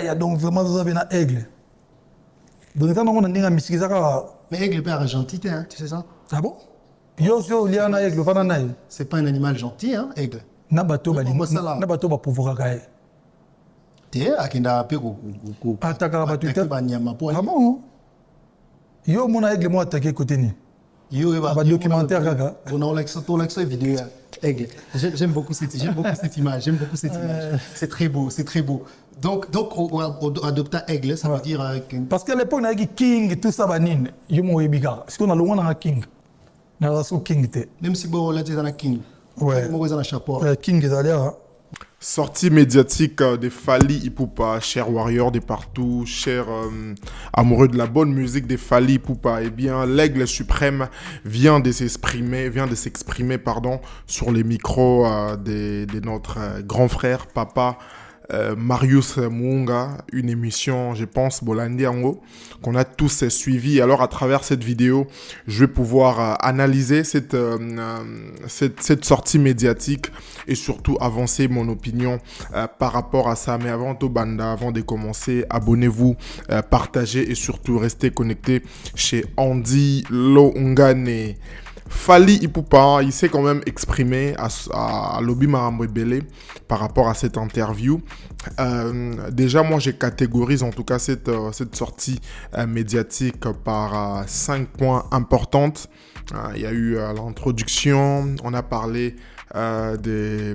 Il y a donc vraiment vous avez un aigle. Donc ça on a dit à Miss Kizaka. Mais aigle est gentil, hein, tu sais ça? Ah bon? Yo il y a un aigle, fan un aigle. C'est pas un animal gentil, hein, aigle. Nabato ba pouvoir kae. T'es à Kenda Ataka ba tuta. Ah bon? Yo mon aigle moi attaqué côté ni. Yo ba documentaire kaka. On a l'extrait vidéo aigle. J'aime beaucoup cette image, C'est très beau, c'est très beau. Donc on adopte aigle, ça veut dire parce qu'à l'époque on a dit king tout ça banine. Yo mo ebiga. Parce qu'on a loin un king. Na so king té. Même si bon là tu es dans la king. Ouais. Moi dans la chapeau. King is allé. Sortie médiatique de Fally Ipupa, cher warrior de partout, cher amoureux de la bonne musique de Fally Ipupa. Eh bien, l'aigle suprême vient de s'exprimer, sur les micros de notre grand frère, papa Marius Muunga, une émission, je pense, Bolandi Ango, qu'on a tous suivi. Alors, à travers cette vidéo, je vais pouvoir analyser cette sortie médiatique et surtout avancer mon opinion par rapport à ça. Mais avant tout, Banda, avant de commencer, abonnez-vous, partagez et surtout restez connectés chez Andy Longane. Fally Ipupa, il s'est quand même exprimé à Lobby Marambo Ebele par rapport à cette interview. Déjà, moi, je catégorise en tout cas cette sortie médiatique par 5 points importants. Il y a eu l'introduction, on a parlé de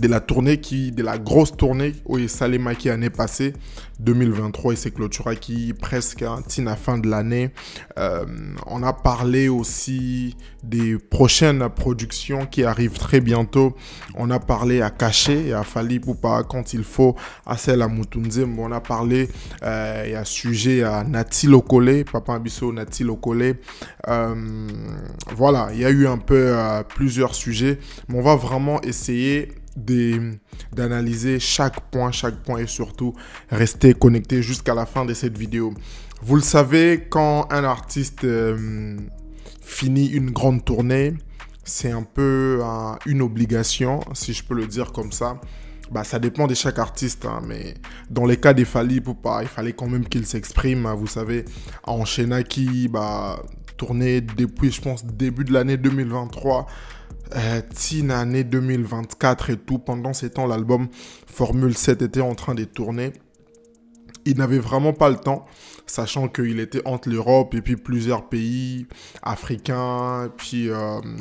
la grosse tournée où Salema qui année passée 2023 et c'est clôturé qui presque à la fin de l'année. On a parlé aussi des prochaines productions qui arrivent très bientôt. On a parlé à Caché et à Fally Ipupa quand il faut, à celle à Mutunze. On a parlé et à sujet à Nati Lokole, Papa Abisso Nati Lokole. Voilà, il y a eu un peu plusieurs sujets, mais on va vraiment essayer d'analyser chaque point et surtout rester connecté jusqu'à la fin de cette vidéo. Vous le savez, quand un artiste finit une grande tournée, c'est un peu une obligation, si je peux le dire comme ça. Ça dépend de chaque artiste, hein, mais dans les cas des Fally Ipupa, il fallait quand même qu'il s'exprime. Vous savez, Enchaîna qui tournait depuis, je pense, début de l'année 2023. Tina année 2024 et tout. Pendant ces temps, l'album Formule 7 était en train de tourner. Il n'avait vraiment pas le temps, sachant qu'il était entre l'Europe et puis plusieurs pays africains. Et puis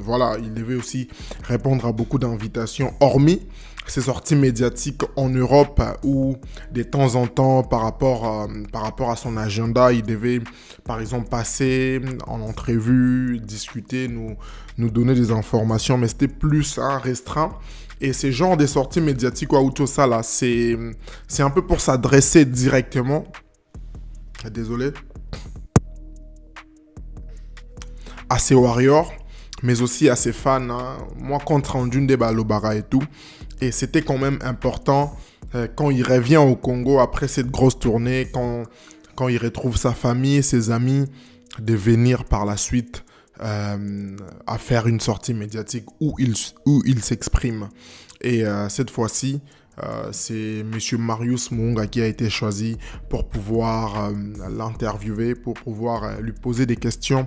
voilà, il devait aussi répondre à beaucoup d'invitations, hormis ses sorties médiatiques en Europe où de temps en temps, par rapport à son agenda, il devait par exemple passer en entrevue, discuter, nous donner des informations, mais c'était plus restreint. Et ces genres de sorties médiatiques ou tout ça là, c'est un peu pour s'adresser directement. Désolé. À ses warriors, mais aussi à ses fans. Hein. Moi, compte rendu des Balobara et tout. Et c'était quand même important quand il revient au Congo après cette grosse tournée, quand il retrouve sa famille, ses amis, de venir par la suite à faire une sortie médiatique où il s'exprime. Et cette fois-ci, c'est Monsieur Marius Muunga qui a été choisi pour pouvoir l'interviewer, pour pouvoir lui poser des questions,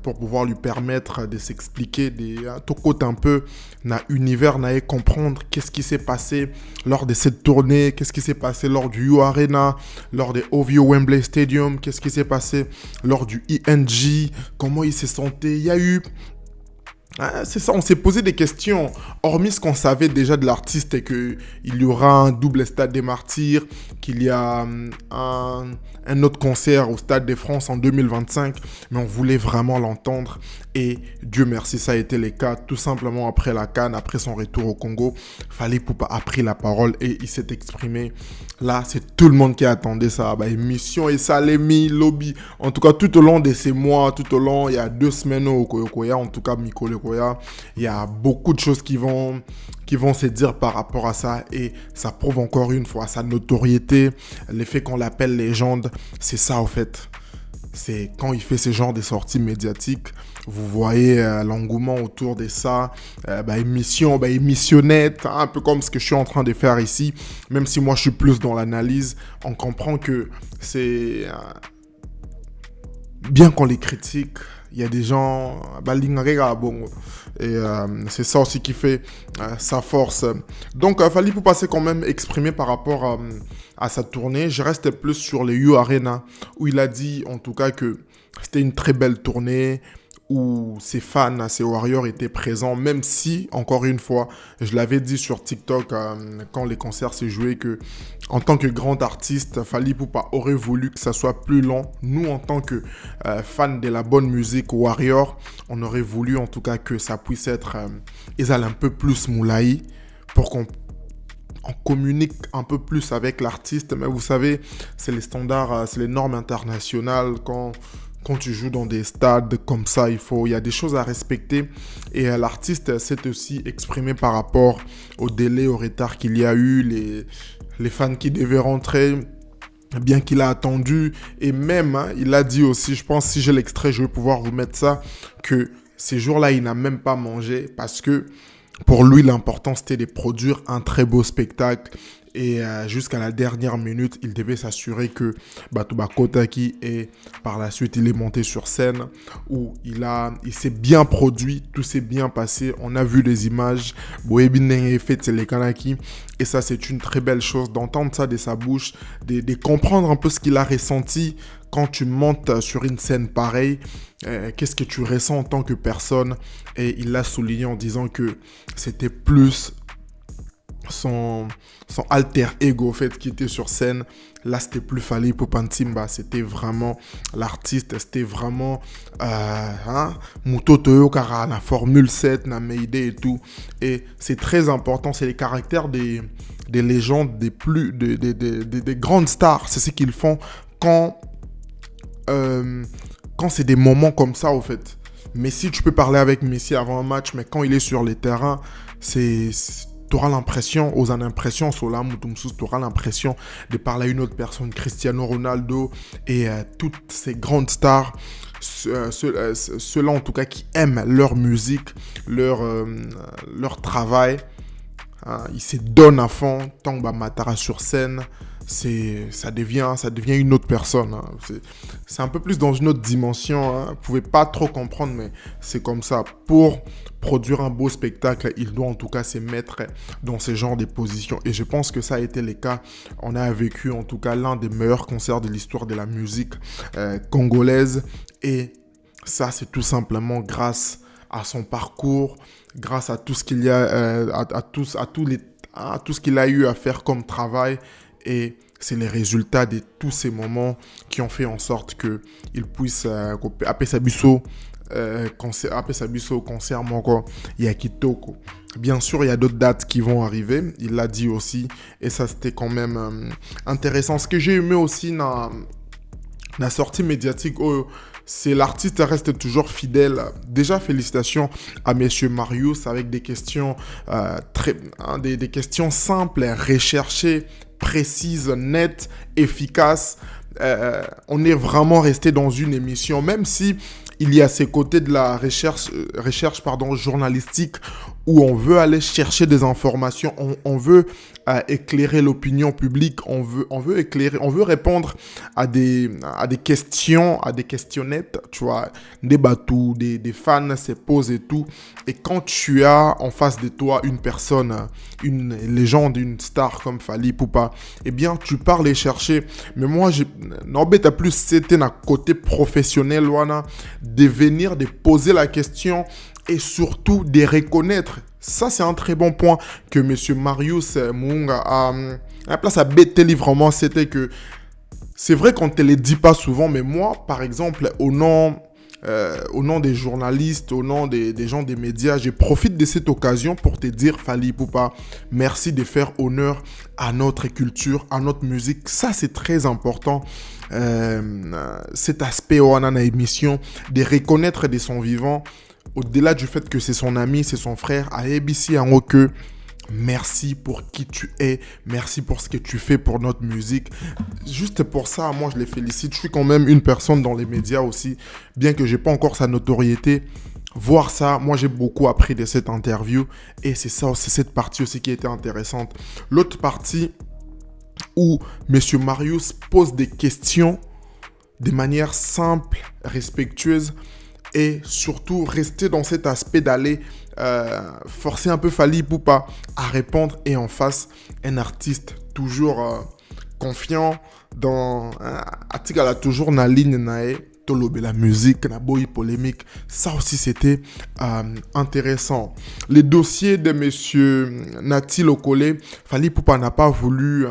pour pouvoir lui permettre de s'expliquer, tout côté un peu dans l'univers, et comprendre qu'est-ce qui s'est passé lors de cette tournée, qu'est-ce qui s'est passé lors du U Arena, lors des OVO Wembley Stadium, qu'est-ce qui s'est passé lors du ING, comment il s'est senti. Il y a eu... c'est ça, on s'est posé des questions, hormis ce qu'on savait déjà de l'artiste et qu'il y aura un double stade des Martyrs, qu'il y a un autre concert au Stade de France en 2025, mais on voulait vraiment l'entendre et Dieu merci, ça a été le cas, tout simplement après la CAN, après son retour au Congo, Fally Ipupa a pris la parole et il s'est exprimé. Là, c'est tout le monde qui attendait ça, émission et Salemi, lobby, en tout cas tout au long de ces mois, tout au long, il y a 2 semaines au Koyokoya, en tout cas Mikole Koya, il y a beaucoup de choses qui vont se dire par rapport à ça et ça prouve encore une fois sa notoriété, l'effet qu'on l'appelle légende, c'est ça en fait. c'est quand il fait ce genre de sorties médiatiques, vous voyez l'engouement autour de ça, émissionnette, hein, un peu comme ce que je suis en train de faire ici, même si moi je suis plus dans l'analyse, on comprend que c'est bien qu'on les critique, il y a des gens, et c'est ça aussi qui fait sa force. Donc, Fally Ipupa s'est quand même exprimé par rapport à sa tournée. Je reste plus sur les U Arena, où il a dit en tout cas que c'était une très belle tournée, où ses fans, ses warriors étaient présents, même si, encore une fois, je l'avais dit sur TikTok quand les concerts s'est joué, que en tant que grand artiste, Fally Ipupa aurait voulu que ça soit plus long. Nous, en tant que fans de la bonne musique warrior, on aurait voulu en tout cas que ça puisse être un peu plus moulaï, pour qu'on communique un peu plus avec l'artiste. Mais vous savez, c'est les standards, c'est les normes internationales. Quand tu joues dans des stades comme ça, il y a des choses à respecter. Et l'artiste s'est aussi exprimé par rapport au délai, au retard qu'il y a eu, les fans qui devaient rentrer, bien qu'il a attendu. Et même, il a dit aussi, je pense, si j'ai l'extrait, je vais pouvoir vous mettre ça, que ces jours-là, il n'a même pas mangé parce que pour lui, l'important, c'était de produire un très beau spectacle. Et jusqu'à la dernière minute, il devait s'assurer que Batouba Kotaki, et par la suite, il est monté sur scène où il s'est bien produit, tout s'est bien passé. On a vu les images, et ça, c'est une très belle chose d'entendre ça de sa bouche, de comprendre un peu ce qu'il a ressenti quand tu montes sur une scène pareille. Qu'est-ce que tu ressens en tant que personne? Et il l'a souligné en disant que c'était plus son alter ego, en fait, qui était sur scène. Là, c'était plus Fally Ipupa Ntimba, c'était vraiment l'artiste, c'était vraiment Muto Toyo Kara, la Formule 7, na Mayday et tout. Et c'est très important, c'est les caractères des légendes, des grandes stars. C'est ce qu'ils font quand c'est des moments comme ça, au fait. Messi, tu peux parler avec Messi avant un match, mais quand il est sur les terrains, tu auras l'impression, tu auras l'impression de parler à une autre personne, Cristiano Ronaldo et toutes ces grandes stars, ceux-là en tout cas qui aiment leur musique, leur travail, hein, ils se donnent à fond. Tant que Matara sur scène, ça devient une autre personne, hein. C'est un peu plus dans une autre dimension, hein. Vous ne pouvez pas trop comprendre, mais c'est comme ça. Pour produire un beau spectacle, il doit en tout cas se mettre dans ce genre de positions. Et je pense que ça a été le cas. On a vécu en tout cas l'un des meilleurs concerts de l'histoire de la musique congolaise. Et ça, c'est tout simplement grâce à son parcours, grâce à tout ce qu'il y a, à tout ce qu'il a eu à faire comme travail. Et c'est les résultats de tous ces moments qui ont fait en sorte qu'il puisse appeler sa biso concert moko ya kitoko. Bien sûr, il y a d'autres dates qui vont arriver, il l'a dit aussi, et ça c'était quand même intéressant. Ce que j'ai aimé aussi dans la sortie médiatique, c'est l'artiste reste toujours fidèle. Déjà, félicitations à Monsieur Marius avec des questions des questions simples, recherchées, précises, nettes, efficaces. On est vraiment resté dans une émission, même si il y a ces côtés de la recherche journalistique où on veut aller chercher des informations, on veut éclairer l'opinion publique, on veut répondre à des questions, à des questionnettes, tu vois, des bateaux, des fans se posent et tout. Et quand tu as en face de toi une personne, une légende, une star comme Fally Ipupa, eh bien, tu pars les chercher. Mais moi, n'embête plus, c'était un côté professionnel, wana, de venir, de poser la question et surtout de reconnaître. Ça, c'est un très bon point que M. Marius Munga a la place à Bételi, vraiment, c'était que c'est vrai qu'on ne te le dit pas souvent, mais moi, par exemple, au nom des journalistes, au nom des gens des médias, je profite de cette occasion pour te dire, Fally Ipupa, merci de faire honneur à notre culture, à notre musique. Ça, c'est très important. Cet aspect on a émission, de reconnaître de son vivant, au-delà du fait que c'est son ami, c'est son frère, à ABC en que merci pour qui tu es, merci pour ce que tu fais pour notre musique. Juste pour ça, moi je les félicite. Je suis quand même une personne dans les médias aussi, bien que j'ai pas encore sa notoriété. Voir ça, moi j'ai beaucoup appris de cette interview et c'est ça, c'est cette partie aussi qui était intéressante. L'autre partie où Monsieur Marius pose des questions de manière simple, respectueuse et surtout rester dans cet aspect d'aller forcer un peu Fally Ipupa à répondre et en face un artiste toujours confiant dans article a toujours na ligne nae tolobe la musique na boy polémique. Ça aussi c'était intéressant. Les dossiers de monsieur Nati Lokole, Fally Ipupa n'a pas voulu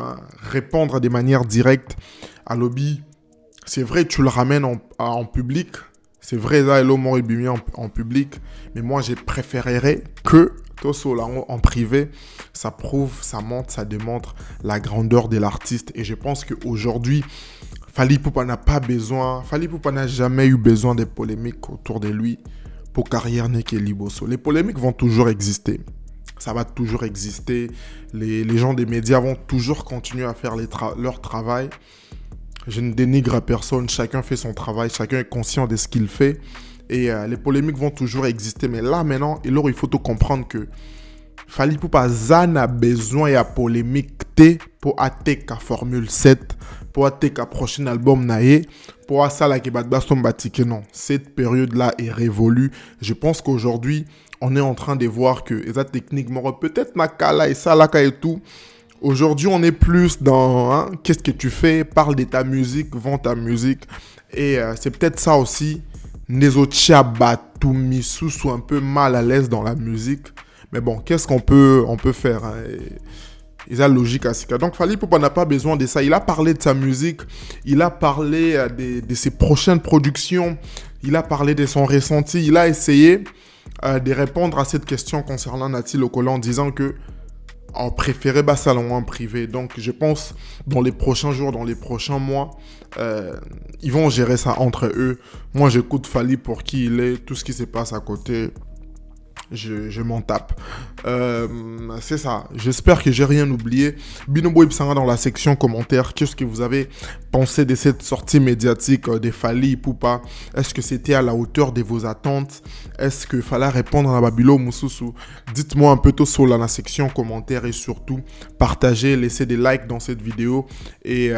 répondre de manière directe à lobby. C'est vrai, tu le ramènes en public. C'est vrai, là, Hello Mori Bimi en public. Mais moi, j'ai préféré que Tosso là en privé. Ça prouve, ça montre, ça démontre la grandeur de l'artiste. Et je pense qu'aujourd'hui, Fally Ipupa n'a pas besoin. Fally Ipupa n'a jamais eu besoin de polémiques autour de lui pour carrière Neke Liboso. Les polémiques vont toujours exister. Ça va toujours exister. Les gens des médias vont toujours continuer à faire leur travail. Je ne dénigre personne, chacun fait son travail, chacun est conscient de ce qu'il fait. Et les polémiques vont toujours exister. Mais là, maintenant, il faut tout comprendre que Fally Ipupa a besoin de polémique pour atteindre la Formule 7, pour atteindre le prochain album naé, pour ça la qui batike. Non, cette période-là est révolue. Je pense qu'aujourd'hui, on est en train de voir que les techniquement, peut-être Nakala et Salaka et tout. Aujourd'hui, on est plus dans qu'est-ce que tu fais, parle de ta musique, vends ta musique. Et c'est peut-être ça aussi. Nezotia Batumisu sont un peu mal à l'aise dans la musique. Mais bon, qu'est-ce qu'on peut faire Ils ont logique à ce cas. Donc, Fally Ipupa n'a pas besoin de ça. Il a parlé de sa musique. Il a parlé de ses prochaines productions. Il a parlé de son ressenti. Il a essayé de répondre à cette question concernant Nati Lokole en disant que on préférait salon en privé. Donc, je pense, dans les prochains jours, dans les prochains mois, ils vont gérer ça entre eux. Moi, j'écoute Fally pour qui il est. Tout ce qui se passe à côté, je m'en tape. C'est ça. J'espère que j'ai rien oublié. Binobo Ipsanga dans la section commentaires. Qu'est-ce que vous avez pensé de cette sortie médiatique de Fally Ipupa? Est-ce que c'était à la hauteur de vos attentes? Est-ce qu'il fallait répondre à Babilo Moussousou? Dites-moi un peu tout sur la section commentaires et surtout partagez, laissez des likes dans cette vidéo. Et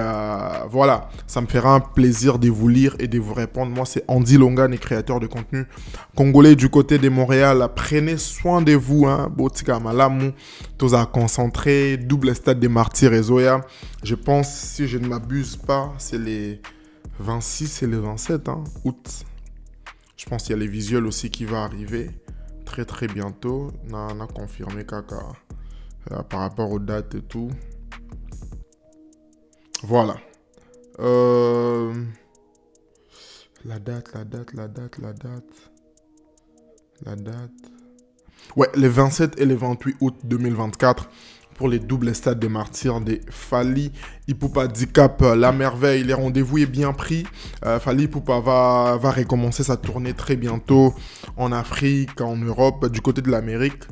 voilà, ça me fera un plaisir de vous lire et de vous répondre. Moi, c'est Andy Longan, créateur de contenu congolais du côté de Montréal. Prenez soin de vous, Botika Malamu, tous à concentrer, double stade des martyrs et Zoya. Je pense, si je ne m'abuse pas, c'est les 26 et les 27 août. Je pense qu'il y a les visuels aussi qui vont arriver très très bientôt. On a confirmé Kaka par rapport aux dates et tout. Voilà. La date. Ouais, les 27 et les 28 août 2024 pour les doubles stades des martyrs de Fally Ipupa Dicap, la merveille. Les rendez-vous est bien pris. Fally Ipupa va recommencer sa tournée très bientôt en Afrique, en Europe, du côté de l'Amérique.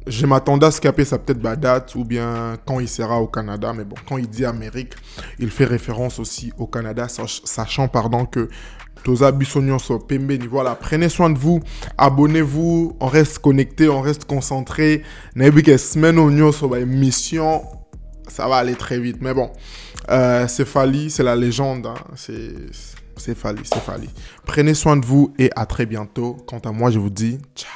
Je m'attendais à scaper sa peut-être date ou bien quand il sera au Canada. Mais bon, quand il dit Amérique, il fait référence aussi au Canada, sachant que Toza Bissonion so Pembeni. Voilà, prenez soin de vous, abonnez-vous, on reste connecté, on reste concentré. N'ayez semaine au sur la émission, ça va aller très vite. Mais bon, c'est Fally, c'est la légende, c'est Fally. Prenez soin de vous et à très bientôt. Quant à moi, je vous dis ciao.